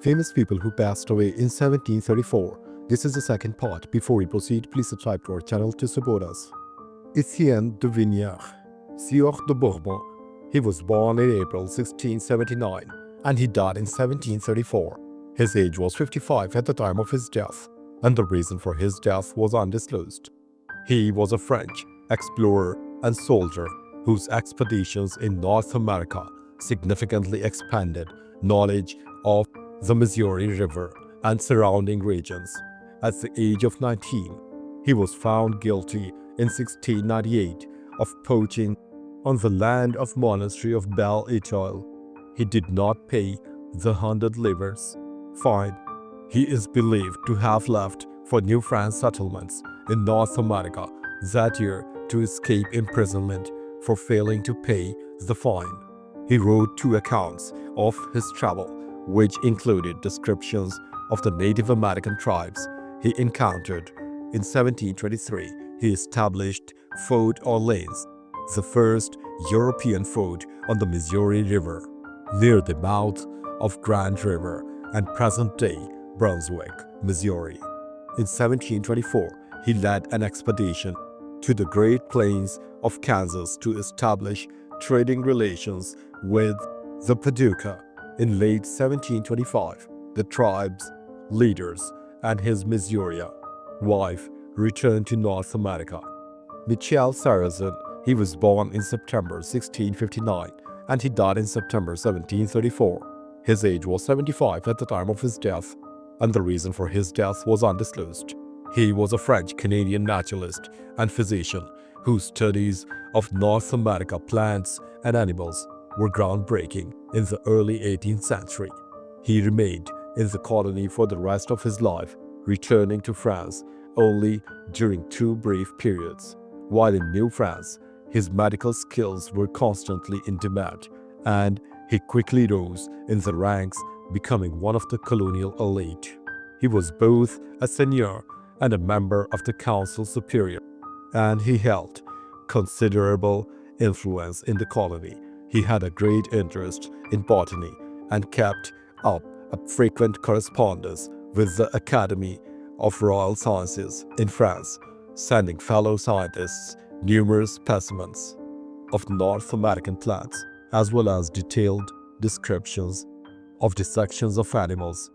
Famous people who passed away in 1734. This is the second part. Before we proceed, please subscribe to our channel to support us. Étienne de Veniard, Sieur de Bourbon. He was born in April 1679 and he died in 1734. His age was 55 at the time of his death, and the reason for his death was undisclosed. He was a French explorer and soldier whose expeditions in North America significantly expanded knowledge of the Missouri River and surrounding regions. At the age of 19, he was found guilty in 1698 of poaching on the land of monastery of Belle. He did not pay the 100 livres fine. He is believed to have left for New France settlements in North America that year to escape imprisonment for failing to pay the fine. He wrote 2 accounts of his travel, which included descriptions of the Native American tribes he encountered. In 1723, he established Fort Orleans, the first European fort on the Missouri River, near the mouth of Grand River and present-day Brunswick, Missouri. In 1724, he led an expedition to the Great Plains of Kansas to establish trading relations with the Paducah. In late 1725, the tribe's leaders and his Missouri wife returned to North America. Michel Sarrazin, he was born in September 1659 and he died in September 1734. His age was 75 at the time of his death, and the reason for his death was undisclosed. He was a French-Canadian naturalist and physician whose studies of North America plants and animals were groundbreaking in the early 18th century. He remained in the colony for the rest of his life, returning to France only during 2 brief periods. While in New France, his medical skills were constantly in demand, and he quickly rose in the ranks, becoming one of the colonial elite. He was both a seigneur and a member of the Council Superior, and he held considerable influence in the colony. He had a great interest in botany and kept up a frequent correspondence with the Academy of Royal Sciences in France, sending fellow scientists numerous specimens of North American plants, as well as detailed descriptions of dissections of animals.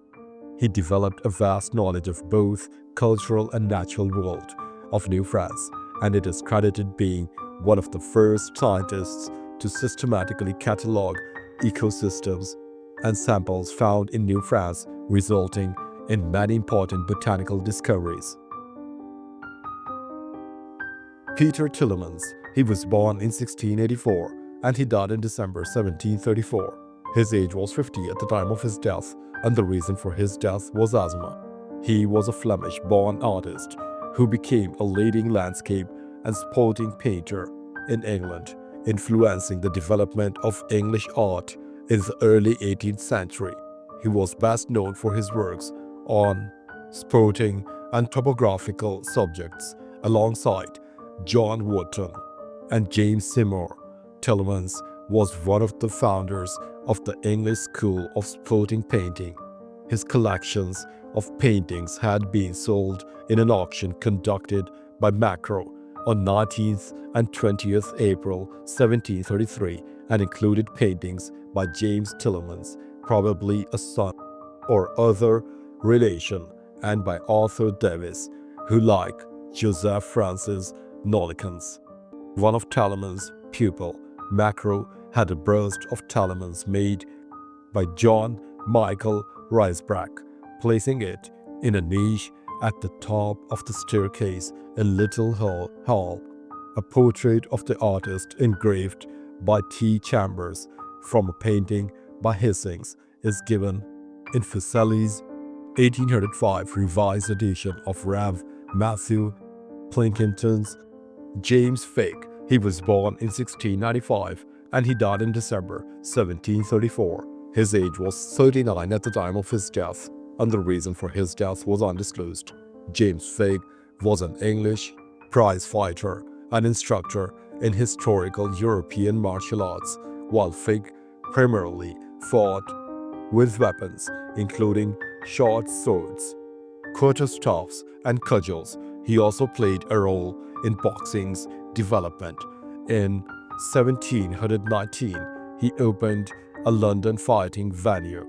He developed a vast knowledge of both cultural and natural world of New France, and it is credited being one of the first scientists to systematically catalog ecosystems and samples found in New France, resulting in many important botanical discoveries. Peter Tillemans, he was born in 1684 and he died in December 1734. His age was 50 at the time of his death, and the reason for his death was asthma. He was a Flemish-born artist who became a leading landscape and sporting painter in England, influencing the development of English art in the early 18th century. He was best known for his works on sporting and topographical subjects alongside John Wotton and James Seymour. Tillemans was one of the founders of the English School of Sporting Painting. His collections of paintings had been sold in an auction conducted by Macro on 19th and 20th April 1733 and included paintings by James Tillemans, probably a son or other relation, and by Arthur Davis, who, like Joseph Francis Nollekens, one of Tillemans' pupil, Macro had a bust of Tillemans made by John Michael Riesbrack, placing it in a niche at the top of the staircase in Little Hall. A portrait of the artist engraved by T. Chambers from a painting by Hissings is given in Fuseli's 1805 revised edition of Rev. Matthew Plinkington's James Figg. He was born in 1695 and he died in December 1734. His age was 39 at the time of his death, and the reason for his death was undisclosed. James Figg was an English prize fighter and instructor in historical European martial arts, while Figg primarily fought with weapons including short swords, quarterstaffs, and cudgels. He also played a role in boxing's development. In 1719, he opened a London fighting venue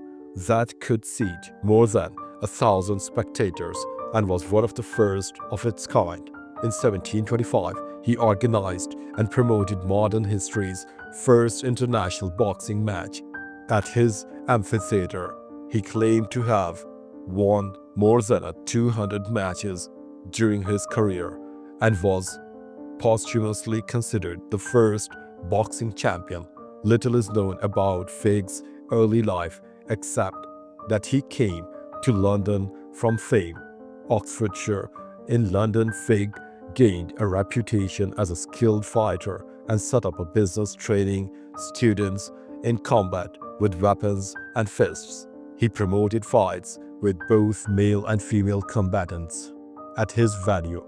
that could seat more than 1,000 spectators and was one of the first of its kind. In 1725, he organized and promoted modern history's first international boxing match. At his amphitheater, he claimed to have won more than 200 matches during his career and was posthumously considered the first boxing champion. Little is known about Figg's early life except that he came to London from Fame, Oxfordshire. In London, Figg gained a reputation as a skilled fighter and set up a business training students in combat with weapons and fists. He promoted fights with both male and female combatants at his venue.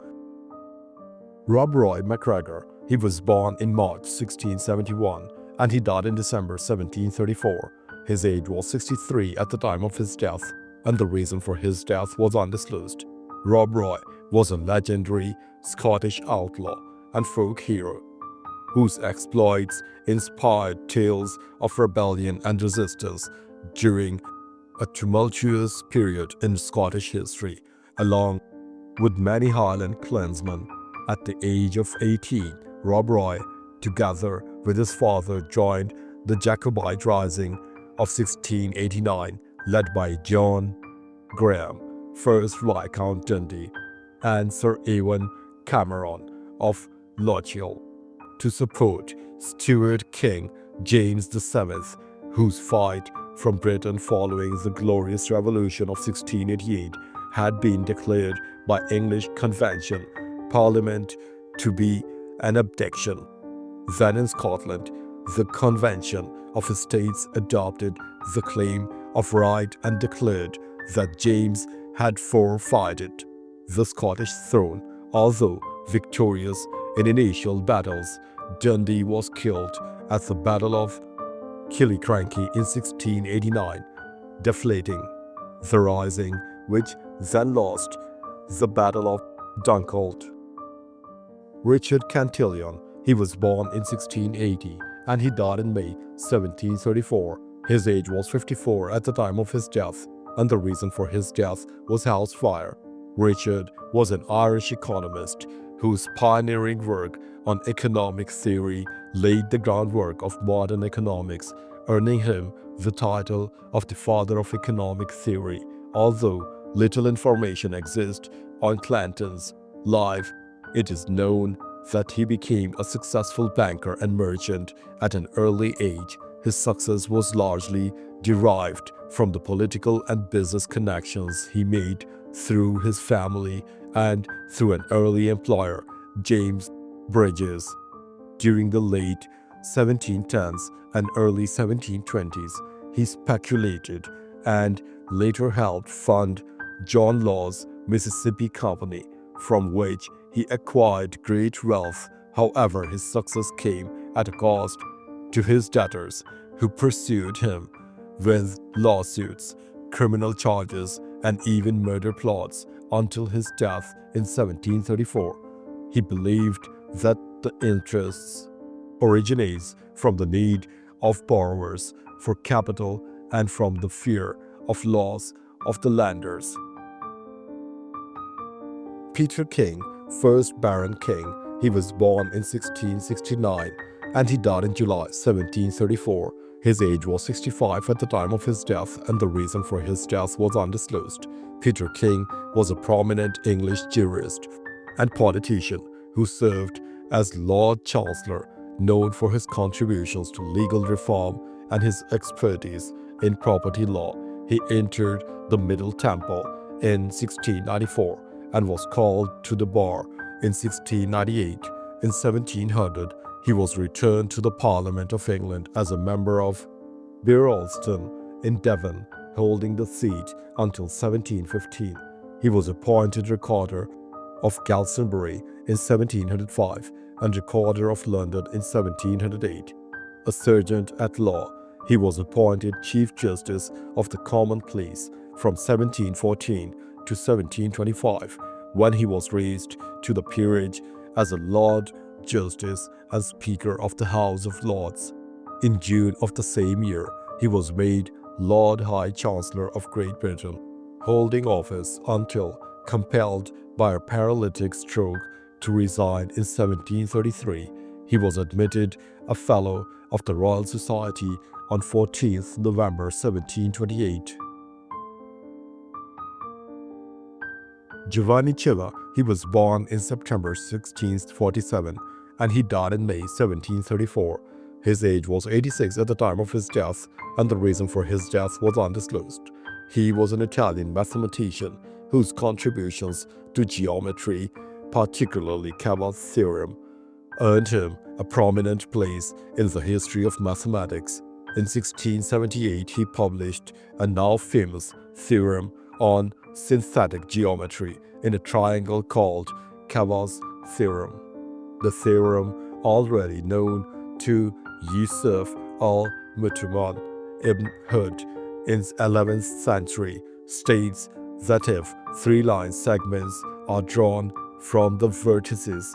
Roy MacGregor, he was born in March 1671 and he died in December 1734. His age was 63 at the time of his death, and the reason for his death was undisclosed. Roy was a legendary Scottish outlaw and folk hero whose exploits inspired tales of rebellion and resistance during a tumultuous period in Scottish history. Along with many Highland clansmen, at the age of 18, Roy, together with his father, joined the Jacobite Rising of 1689, led by John Graham, 1st Viscount Dundee, and Sir Ewan Cameron of Lochiel, to support Stuart King James VII, whose fight from Britain following the Glorious Revolution of 1688 had been declared by English Convention Parliament to be an abdication. Then in Scotland, the Convention of Estates adopted the claim of right and declared that James had forfeited the Scottish throne. Although victorious in initial battles, Dundee was killed at the Battle of Killiecrankie in 1689, deflating the Rising, which then lost the Battle of Dunkeld. Richard Cantillon, he was born in 1680 and he died in May 1734. His age was 54 at the time of his death, and the reason for his death was house fire. Richard was an Irish economist whose pioneering work on economic theory laid the groundwork of modern economics, earning him the title of the father of economic theory. Although little information exists on Clanton's life, it is known that he became a successful banker and merchant at an early age. His success was largely derived from the political and business connections he made through his family and through an early employer, James Bridges. During the late 1710s and early 1720s, he speculated and later helped fund John Law's Mississippi Company, from which he acquired great wealth. However, his success came at a cost to his debtors, who pursued him with lawsuits, criminal charges, and even murder plots until his death in 1734. He believed that the interests originates from the need of borrowers for capital and from the fear of loss of the lenders. Peter King, 1st Baron King, he was born in 1669 and he died in July 1734. His age was 65 at the time of his death, and the reason for his death was undisclosed. Peter King was a prominent English jurist and politician who served as Lord Chancellor, known for his contributions to legal reform and his expertise in property law. He entered the Middle Temple in 1694 and was called to the bar in 1698. In 1700, he was returned to the Parliament of England as a member of Birlstone in Devon, holding the seat until 1715. He was appointed Recorder of Glastonbury in 1705 and Recorder of London in 1708. A serjeant at law He was appointed Chief Justice of the Common Pleas from 1714 to 1725, when he was raised to the peerage as a Lord Justice and Speaker of the House of Lords. In June of the same year, he was made Lord High Chancellor of Great Britain, holding office until compelled by a paralytic stroke to resign in 1733. He was admitted a Fellow of the Royal Society on 14th November 1728. Giovanni Ceva, he was born in September 1647 and he died in May 1734. His age was 86 at the time of his death, and the reason for his death was undisclosed. He was an Italian mathematician whose contributions to geometry, particularly Ceva's theorem, earned him a prominent place in the history of mathematics. In 1678, he published a now famous theorem on synthetic geometry in a triangle called Ceva's theorem. The theorem, already known to Yusuf al-Mutuman ibn Hud in the 11th century, states that if three-line segments are drawn from the vertices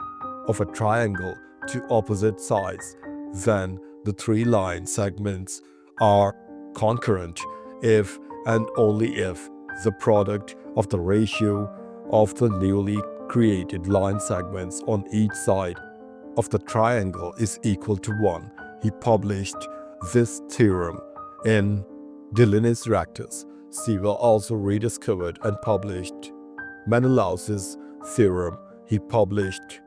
of a triangle to opposite sides, then the three-line segments are concurrent if and only if the product of the ratio of the newly created line segments on each side of the triangle is equal to 1. He published this theorem in De Linis Rectus. Ceva also rediscovered and published Menelaus's theorem. He published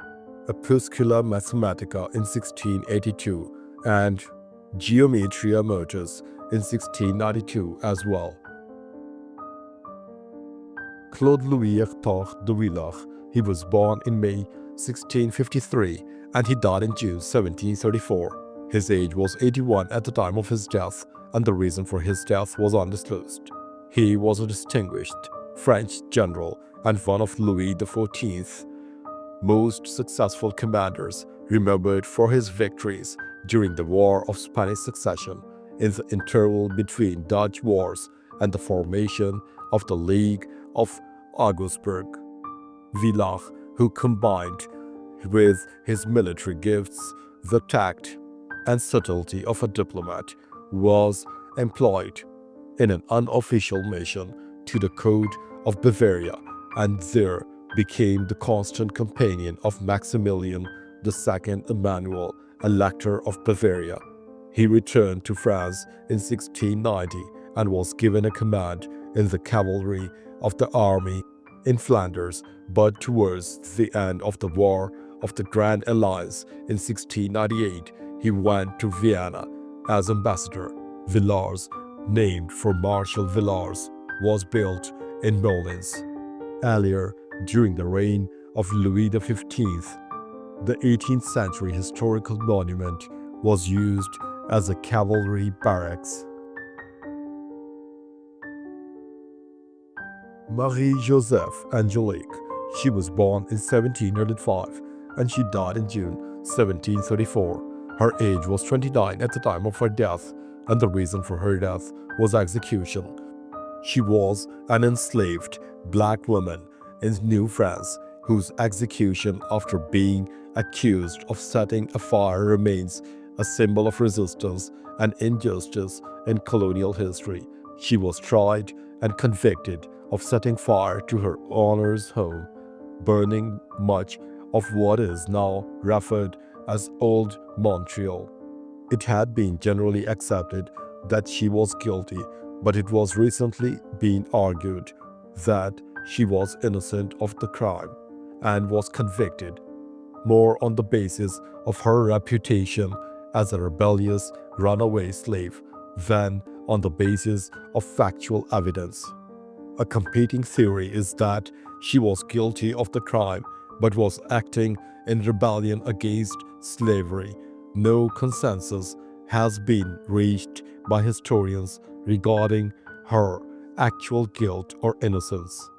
Opuscula Mathematica in 1682 and Geometria Motus in 1692 as well. Claude Louis Hector de Villars, he was born in May 1653 and he died in June 1734. His age was 81 at the time of his death, and the reason for his death was undisclosed. He was a distinguished French general and one of Louis XIV's most successful commanders, remembered for his victories during the War of Spanish Succession, in the interval between Dutch wars and the formation of the League of Augsburg. Villars, who combined with his military gifts the tact and subtlety of a diplomat, was employed in an unofficial mission to the court of Bavaria and there became the constant companion of Maximilian II Emmanuel, Elector of Bavaria. He returned to France in 1690 and was given a command in the cavalry of the army in Flanders, but towards the end of the War of the Grand Alliance in 1698, he went to Vienna as ambassador. Villars, named for Marshal Villars, was built in Moulins. Earlier, during the reign of Louis XV, the 18th century historical monument was used as a cavalry barracks. Marie-Joseph Angélique, she was born in 1705 and she died in June 1734. Her age was 29 at the time of her death, and the reason for her death was execution. She was an enslaved black woman in New France whose execution after being accused of setting afire remains a symbol of resistance and injustice in colonial history. She was tried and convicted of setting fire to her owner's home, burning much of what is now referred as Old Montreal. It had been generally accepted that she was guilty, but it was recently being argued that she was innocent of the crime and was convicted more on the basis of her reputation as a rebellious runaway slave than on the basis of factual evidence. A competing theory is that she was guilty of the crime but was acting in rebellion against slavery. No consensus has been reached by historians regarding her actual guilt or innocence.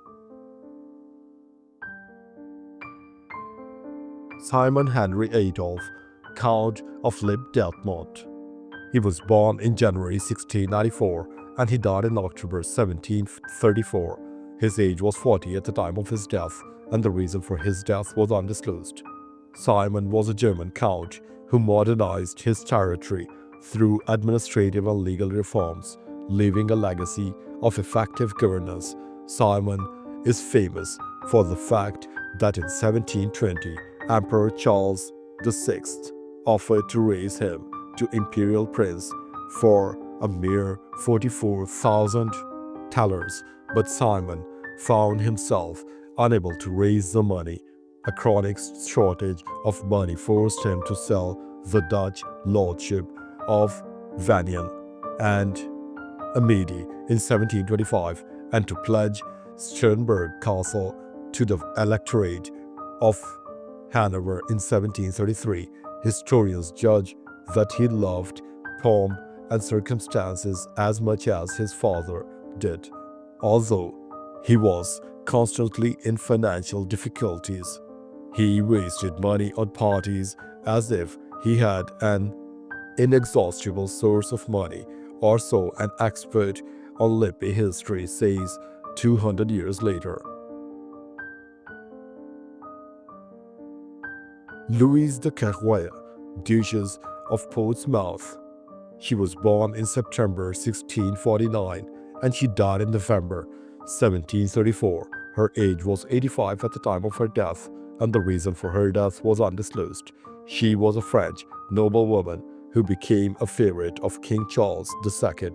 Simon Henry Adolph, Count of Lippe-Detmold. He was born in January 1694 and he died in October 1734. His age was 40 at the time of his death, and the reason for his death was undisclosed. Simon was a German count who modernized his territory through administrative and legal reforms, leaving a legacy of effective governance. Simon is famous for the fact that in 1720, Emperor Charles VI offered to raise him to imperial prince for a mere 44,000 thalers, but Simon found himself unable to raise the money. A chronic shortage of money forced him to sell the Dutch lordship of Veniard and Amedi in 1725 and to pledge Sternberg Castle to the electorate of Hanover in 1733. Historians judge that he loved pomp and circumstances as much as his father did, although he was constantly in financial difficulties. He wasted money on parties as if he had an inexhaustible source of money, or so an expert on Lippe history says 200 years later. Louise de Kérouaille, Duchess of Portsmouth. She was born in September 1649 and she died in November 1734. Her age was 85 at the time of her death, and the reason for her death was undisclosed. She was a French noblewoman who became a favorite of King Charles II,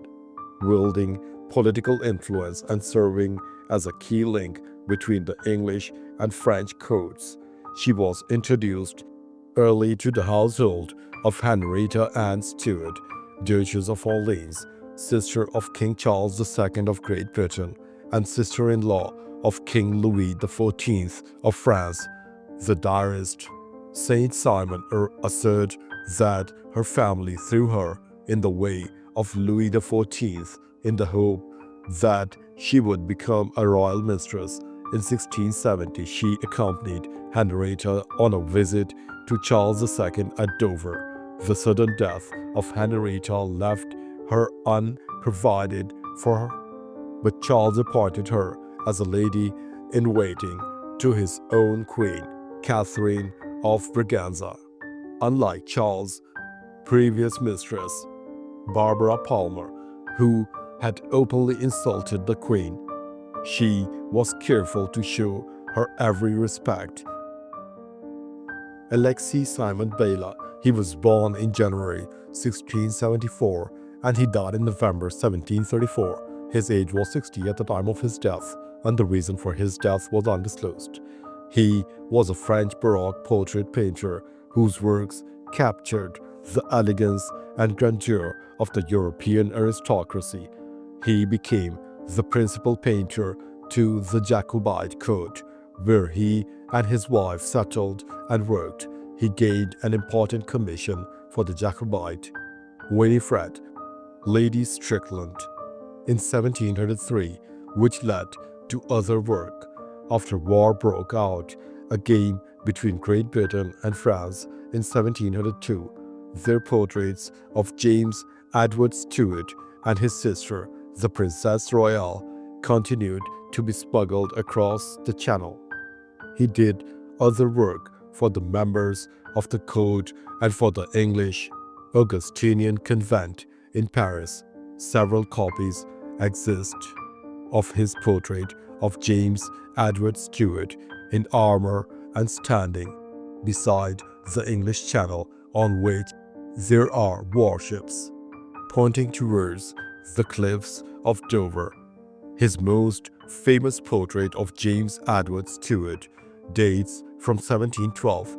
wielding political influence and serving as a key link between the English and French courts. She was introduced early to the household of Henrietta Anne Stuart, Duchess of Orleans, sister of King Charles II of Great Britain, and sister-in-law of King Louis XIV of France. The diarist Saint Simon asserts that her family threw her in the way of Louis XIV in the hope that she would become a royal mistress. In 1670, she accompanied Henrietta on a visit to Charles II at Dover. The sudden death of Henrietta left her unprovided for, but Charles appointed her as a lady-in-waiting to his own queen, Catherine of Braganza. Unlike Charles' previous mistress, Barbara Palmer, who had openly insulted the queen, she was careful to show her every respect. Alexis Simon Bella, he was born in January 1674 and he died in November 1734. His age was 60 at the time of his death, and the reason for his death was undisclosed. He was a French Baroque portrait painter whose works captured the elegance and grandeur of the European aristocracy. He became the principal painter to the Jacobite court, where he and his wife settled and worked. He gained an important commission for the Jacobite Winifred, Lady Strickland, in 1703, which led to other work. After war broke out again between Great Britain and France in 1702, their portraits of James Edward Stuart and his sister, the Princess Royale, continued to be smuggled across the Channel. He did other work for the members of the court and for the English Augustinian convent in Paris. Several copies exist of his portrait of James Edward Stuart in armor and standing beside the English Channel, on which there are warships pointing towards the cliffs of Dover. His most famous portrait of James Edward Stuart dates from 1712.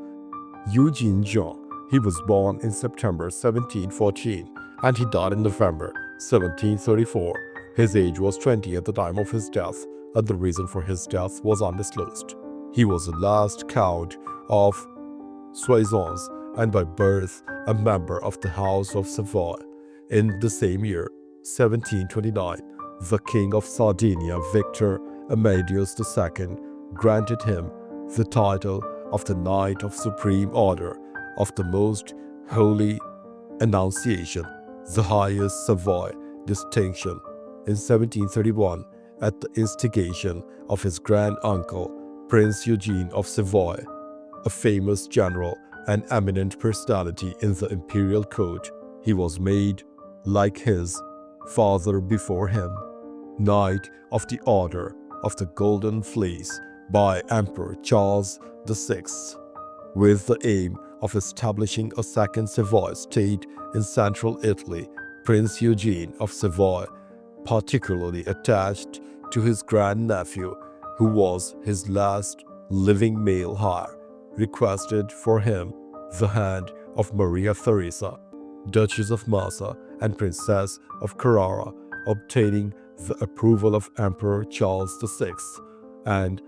Eugene Jean, he was born in September 1714 and he died in November 1734. His age was 20 at the time of his death, and the reason for his death was undisclosed. He was the last Count of Soissons and by birth a member of the House of Savoy. In the same year, 1729, the King of Sardinia, Victor Amadeus II, granted him the title of the Knight of Supreme Order of the Most Holy Annunciation. the highest Savoy distinction. In 1731, at the instigation of his grand-uncle, Prince Eugene of Savoy, a famous general and eminent personality in the imperial court, he was made, like his father before him, Knight of the Order of the Golden Fleece by Emperor Charles VI, with the aim of establishing a second Savoy state in central Italy. Prince Eugene of Savoy, particularly attached to his grandnephew, who was his last living male heir, requested for him the hand of Maria Theresa, Duchess of Massa and Princess of Carrara, obtaining the approval of Emperor Charles VI and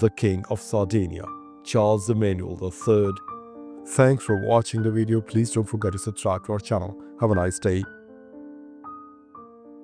the King of Sardinia, Charles Emmanuel III. Thanks for watching the video. Please don't forget to subscribe to our channel. Have a nice day.